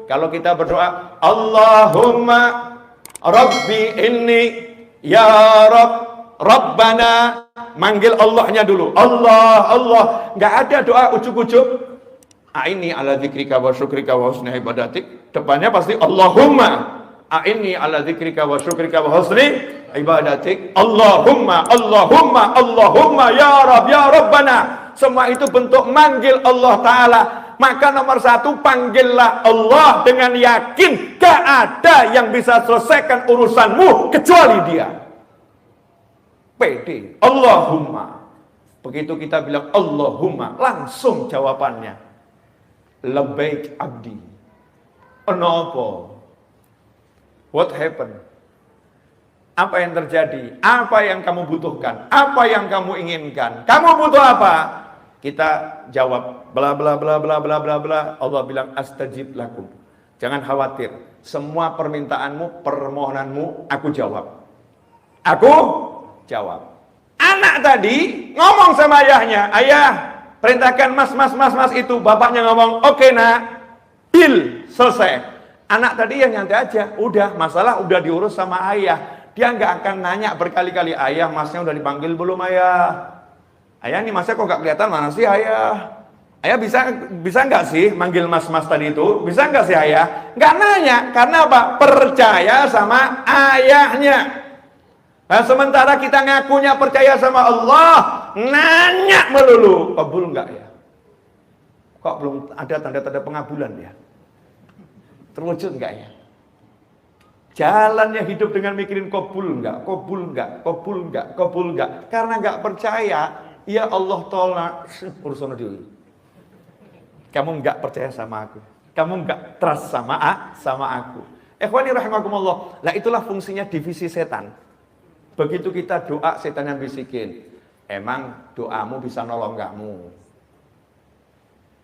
Kalau kita berdoa, Allahumma Rabbi inni ya Rabb, Rabbana, manggil Allahnya dulu. Allah, Allah. Nggak ada doa ujuk-ujuk. A'inni ala dzikrika wa syukrika wa husni ibadatik. Depannya pasti Allahumma. A'inni ala dzikrika wa syukrika wa husni ibadatik. Allahumma, Allahumma, Allahumma ya Rabb, ya Rabbana. Semua itu bentuk manggil Allah Ta'ala. Maka nomor satu, panggillah Allah dengan yakin. Gak ada yang bisa selesaikan urusanmu kecuali Dia. Pede. Allahumma. Begitu kita bilang Allahumma, langsung jawabannya. Labbaik abdi. Kenapa? What happened? Apa yang terjadi? Apa yang kamu butuhkan? Apa yang kamu inginkan? Kamu butuh apa? Kita jawab bla bla bla bla bla bla bla. Allah bilang astajib lakum. Jangan khawatir. Semua permintaanmu, permohonanmu aku jawab. Aku jawab. Anak tadi ngomong sama ayahnya, "Ayah, perintahkan mas itu." Bapaknya ngomong, "Oke, Nak." Deal, selesai. Anak tadi yang nyantai aja, udah masalah udah diurus sama ayah. Dia nggak akan nanya berkali-kali, "Ayah, masnya udah dipanggil belum, Ayah? Ayah, nih masnya kok nggak kelihatan, mana sih, Ayah? Ayah bisa nggak sih manggil mas tadi itu? Bisa nggak sih, Ayah?" Nggak nanya, karena apa? Percaya sama ayahnya. Nah, sementara kita ngakunya percaya sama Allah, nanya melulu, kabul nggak ya? Kok belum ada tanda-tanda pengabulan ya? Terwujud nggak ya? Jalannya hidup dengan mikirin kabul nggak, kabul nggak, kabul nggak, kabul nggak. Karena nggak percaya, ya Allah tolak urusan dulu. Kamu nggak percaya sama aku, kamu nggak trust sama aku. Ikhwani rahimakumullah. Lah itulah fungsinya divisi setan. Begitu kita doa, setan yang bisikin, emang doamu bisa nolong kamu?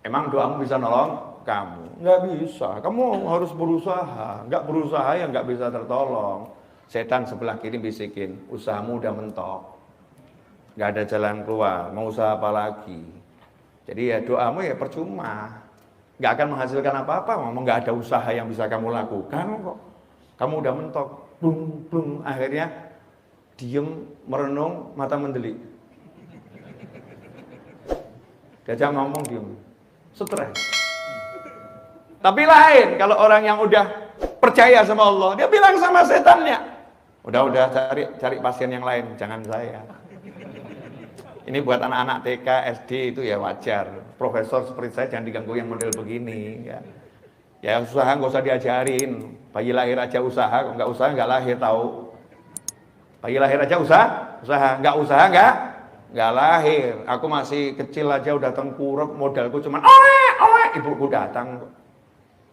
Emang doamu bisa nolong kamu? Nggak bisa. Kamu harus berusaha. Nggak berusaha ya nggak bisa tertolong. Setan sebelah kiri bisikin, usahamu udah mentok, nggak ada jalan keluar. Mau usaha apa lagi? Jadi ya doamu ya percuma. Nggak akan menghasilkan apa-apa. Ngomong nggak ada usaha yang bisa kamu lakukan kok. Kamu udah mentok. Blung, blung. Akhirnya diem, merenung, mata mendelik. Diajak ngomong diem. Stres. Tapi lain kalau orang yang udah percaya sama Allah, dia bilang sama setannya, udah cari pasien yang lain, jangan saya. Ini buat anak-anak TK, SD itu ya wajar. Profesor seperti saya jangan diganggu yang model begini. Ya usaha nggak usah diajarin. Bayi lahir aja usaha, kok nggak usaha nggak lahir tahu. Bayi lahir aja usaha, nggak nggak lahir. Aku masih kecil aja udah tengkurap, modalku cuman ibuku datang.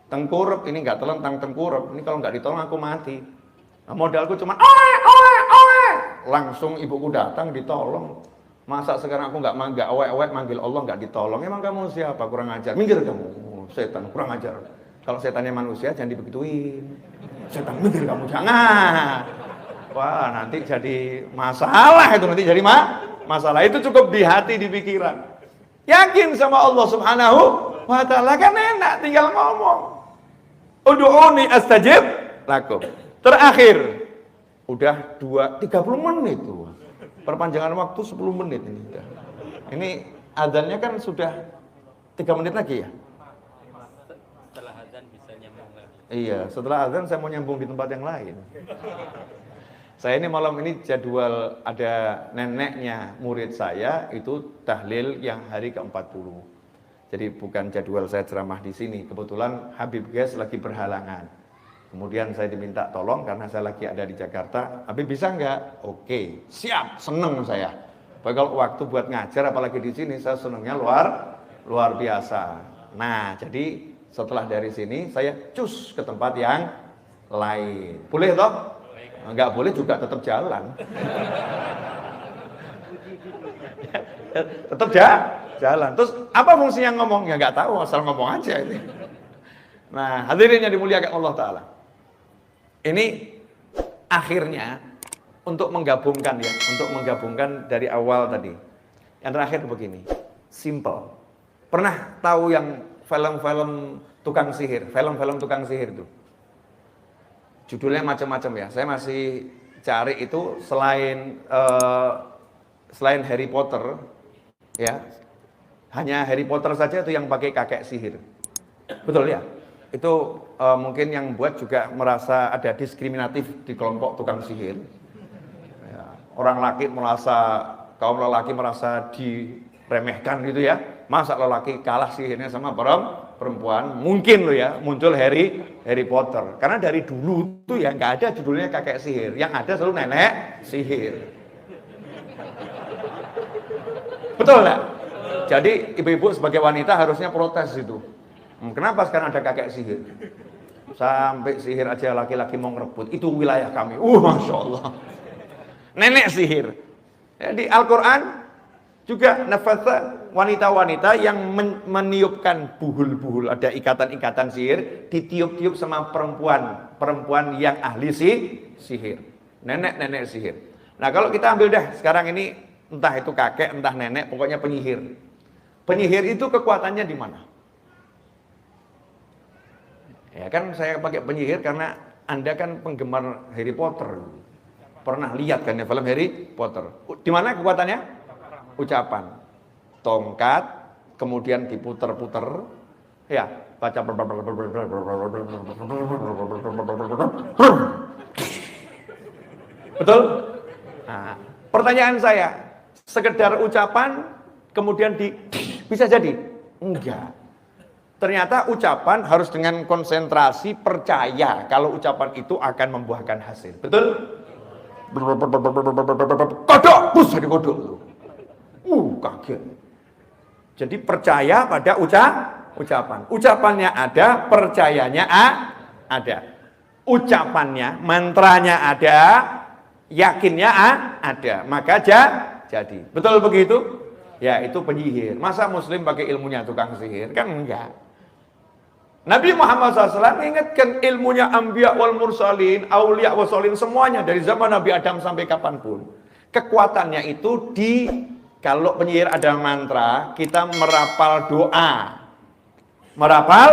Tengkurap ini nggak telentang tengkurap, ini kalau nggak ditolong aku mati. Nah, modalku cuman langsung ibuku datang ditolong. Masa sekarang aku nggak manggil Allah nggak ditolong? Emang kamu siapa? Kurang ajar. Minggir kamu, setan kurang ajar. Kalau setannya manusia jangan dibegituin. Setan minggir kamu, jangan. Wah, nanti jadi masalah itu, nanti jadi masalah. Itu cukup di hati, di pikiran. Yakin sama Allah Subhanahu wa ta'ala, kan enak tinggal ngomong. Ud'uni astajib lakum. Terakhir, udah 30 menit tuh. Perpanjangan waktu 10 menit ini udah. Ini adzannya kan sudah 3 menit lagi ya? Setelah adzan bisa nyambung lagi. Iya, setelah adzan saya mau nyambung di tempat yang lain. Saya ini malam ini jadwal ada neneknya murid saya itu tahlil yang hari ke-40. Jadi bukan jadwal saya ceramah di sini. Kebetulan Habib Ges lagi berhalangan. Kemudian saya diminta tolong karena saya lagi ada di Jakarta. Habib bisa nggak? Oke, siap, seneng saya. Kalau waktu buat ngajar apalagi di sini saya senengnya luar biasa. Nah, jadi setelah dari sini saya cus ke tempat yang lain. Boleh toh? Nggak boleh juga tetap jalan. Tetap jalan. Terus apa fungsinya ngomong? Ya nggak tahu, asal ngomong aja ini. Nah, hadirin yang dimuliakan Allah Ta'ala. Ini akhirnya untuk menggabungkan dari awal tadi. Yang terakhir begini, simple. Pernah tahu yang film-film tukang sihir, film-film tukang sihir itu. Judulnya macam-macam ya. Saya masih cari itu selain Harry Potter, ya. Hanya Harry Potter saja itu yang pakai kakek sihir. Betul ya? Itu mungkin yang buat juga merasa ada diskriminatif di kelompok tukang sihir. Ya, kaum lelaki merasa diremehkan gitu ya. Masa lelaki kalah sihirnya sama perempuan? Mungkin loh ya, muncul Harry Potter. Karena dari dulu tuh ya nggak ada judulnya kakek sihir. Yang ada selalu nenek sihir. Betul nggak? Jadi ibu-ibu sebagai wanita harusnya protes itu. Kenapa sekarang ada kakek sihir? Sampai sihir aja laki-laki mau ngerebut. Itu wilayah kami. Masya Allah. Nenek sihir. Di Al-Quran juga nafasa wanita-wanita yang meniupkan buhul-buhul. Ada ikatan-ikatan sihir. Ditiup-tiup sama perempuan yang ahli sihir. Nenek-nenek sihir. Nah kalau kita ambil dah sekarang ini, entah itu kakek, entah nenek, pokoknya penyihir. Penyihir itu kekuatannya di mana? Ya kan saya pakai penyihir karena Anda kan penggemar Harry Potter. Pernah lihat kan ya film Harry Potter. Di mana kekuatannya? Ucapan. Tongkat, kemudian diputer-puter. Ya, baca. Betul? Nah, pertanyaan saya, sekedar ucapan kemudian bisa jadi? Enggak. Ternyata ucapan harus dengan konsentrasi, percaya kalau ucapan itu akan membuahkan hasil. Betul? Kodok, bus jadi kodok. Kaget. Jadi percaya pada ucapan. Ucapannya ada, percayanya ada. Ucapannya, mantranya ada, yakinnya ada. Maka jadi. Betul begitu? Ya itu penyihir. Masa muslim pakai ilmunya tukang sihir? Kan enggak. Nabi Muhammad SAW mengingatkan ilmunya anbiya wal mursalin, auliya wal solin, semuanya dari zaman Nabi Adam sampai kapanpun. Kekuatannya itu kalau penyihir ada mantra, kita merapal doa. Merapal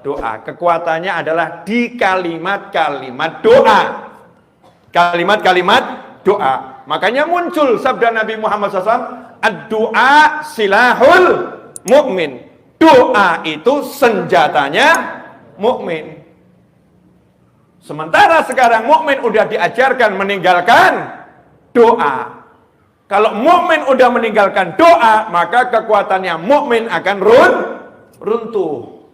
doa. Kekuatannya adalah di kalimat-kalimat doa. Kalimat-kalimat doa. Makanya muncul sabda Nabi Muhammad SAW, ad-du'a silahul mu'min. Doa itu senjatanya mukmin. Sementara sekarang mukmin udah diajarkan meninggalkan doa. Kalau mukmin udah meninggalkan doa, maka kekuatannya mukmin akan runtuh.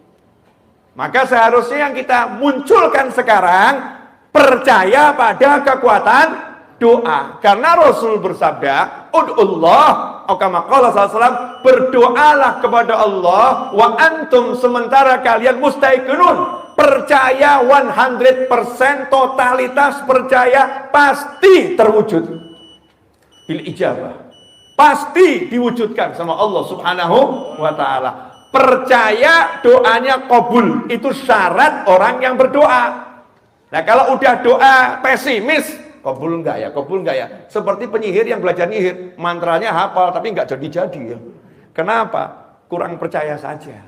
Maka seharusnya yang kita munculkan sekarang percaya pada kekuatan doa. Karena Rasul bersabda, ud'ullah, kama qala sallallahu, berdoalah kepada Allah wa antum, sementara kalian mustaiqinun, percaya 100%, totalitas percaya pasti terwujud bil ijabah, pasti diwujudkan sama Allah Subhanahu wa taala. Percaya doanya qabul, itu syarat orang yang berdoa. Nah kalau udah doa pesimis, kabul enggak ya, kabul enggak ya. Seperti penyihir yang belajar nyihir, mantranya hafal tapi enggak jadi-jadi ya. Kenapa? Kurang percaya saja.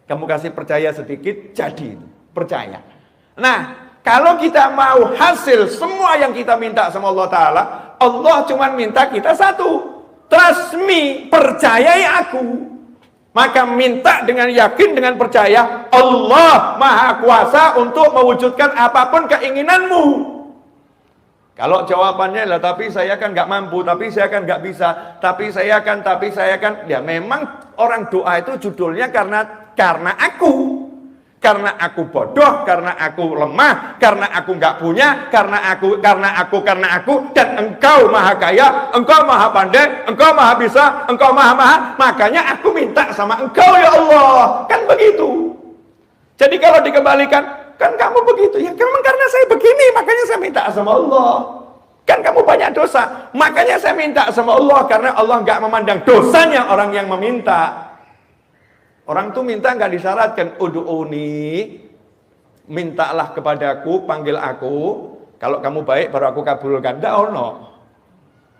Kamu kasih percaya sedikit, jadi percaya. Nah, kalau kita mau hasil semua yang kita minta sama Allah Ta'ala, Allah cuma minta kita satu, trust me, percayai aku. Maka minta dengan yakin, dengan percaya, Allah Maha Kuasa untuk mewujudkan apapun keinginanmu. Kalau jawabannya lah, tapi saya kan nggak mampu, tapi saya kan nggak bisa, tapi saya kan, ya memang orang doa itu judulnya karena aku bodoh, karena aku lemah, karena aku nggak punya, karena aku, dan engkau maha kaya, engkau maha pandai, engkau maha bisa, engkau maha, makanya aku minta sama engkau ya Allah, kan begitu. Jadi kalau dikembalikan, kan kamu begitu, ya karena saya begini, makanya saya minta sama Allah. Kan kamu banyak dosa, makanya saya minta sama Allah, karena Allah nggak memandang dosanya orang yang meminta. Orang tuh minta nggak disyaratkan, ud'uni, mintalah kepadaku, panggil aku, kalau kamu baik baru aku kabulkan. Nggak ono.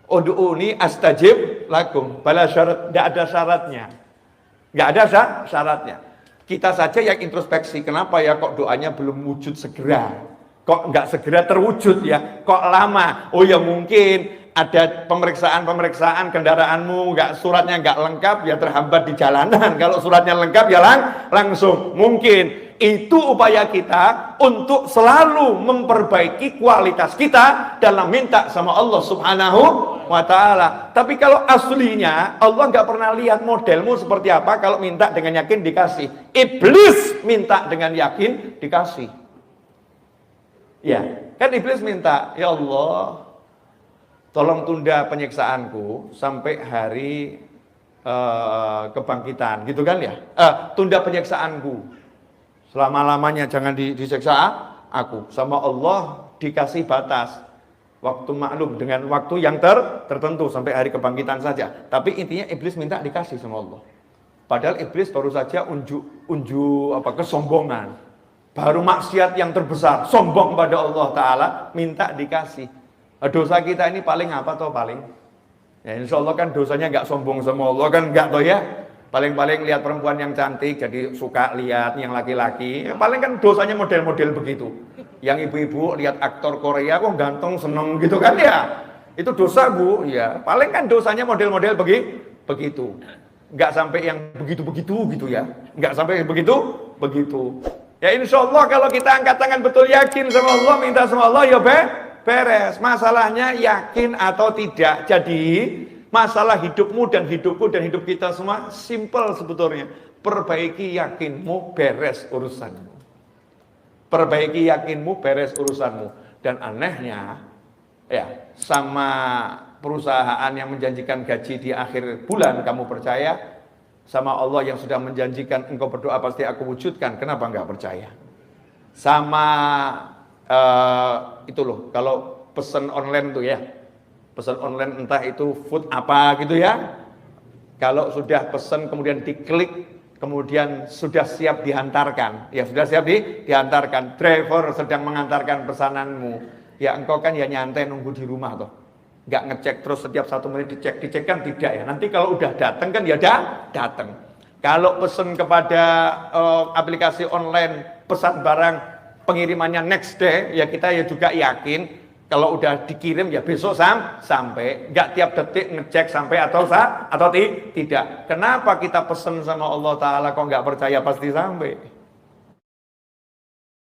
Ud'uni astajib lakum, bala syarat, nggak ada syaratnya. Nggak ada syaratnya. Kita saja yang introspeksi, kenapa ya kok doanya belum wujud segera? Kok nggak segera terwujud ya? Kok lama? Oh ya mungkin ada pemeriksaan kendaraanmu, suratnya nggak lengkap ya terhambat di jalanan. Kalau suratnya lengkap ya langsung. Mungkin itu upaya kita untuk selalu memperbaiki kualitas kita dalam minta sama Allah Subhanahu wa ta'ala. Tapi kalau aslinya Allah nggak pernah lihat modelmu seperti apa. Kalau minta dengan yakin dikasih. Iblis minta dengan yakin dikasih. Ya, kan iblis minta, ya Allah, tolong tunda penyiksaanku sampai hari kebangkitan, gitu kan ya? Tunda penyiksaanku selama-lamanya, jangan disiksa aku. Sama Allah dikasih batas waktu maklum dengan waktu yang tertentu sampai hari kebangkitan saja. Tapi intinya iblis minta dikasih sama Allah. Padahal iblis baru saja unjuk kesombongan, baru maksiat yang terbesar, sombong pada Allah Ta'ala, minta dikasih. Dosa kita ini paling apa toh paling? Ya insya Allah kan dosanya nggak sombong sama Allah kan nggak toh ya. Paling-paling lihat perempuan yang cantik jadi suka lihat yang laki-laki. Ya, paling kan dosanya model-model begitu. Yang ibu-ibu lihat aktor Korea kok ganteng seneng gitu kan ya. Itu dosa bu. Ya paling kan dosanya model-model begitu. Nggak sampai yang begitu-begitu gitu ya. Nggak sampai begitu. Ya insya Allah kalau kita angkat tangan betul yakin sama Allah, minta sama Allah ya beres. Masalahnya yakin atau tidak. Jadi masalah hidupmu dan hidupku dan hidup kita semua simple sebetulnya. Perbaiki yakinmu, beres urusanmu. Perbaiki yakinmu, beres urusanmu. Dan anehnya ya sama perusahaan yang menjanjikan gaji di akhir bulan kamu percaya, sama Allah yang sudah menjanjikan engkau berdoa pasti aku wujudkan, kenapa enggak percaya? Sama itu loh, kalau pesan online tuh ya, pesan online entah itu food apa gitu ya, kalau sudah pesan kemudian diklik, kemudian sudah siap dihantarkan, ya sudah siap dihantarkan, driver sedang mengantarkan pesananmu, ya engkau kan ya nyantai nunggu di rumah toh, nggak ngecek terus setiap 1 menit dicek kan tidak ya, nanti kalau udah datang kan ya datang. Kalau pesan kepada aplikasi online pesan barang pengirimannya next day, ya kita ya juga yakin kalau udah dikirim ya besok sampai, nggak tiap detik ngecek sampai atau tidak. Kenapa kita pesan sama Allah Ta'ala kok nggak percaya pasti sampai?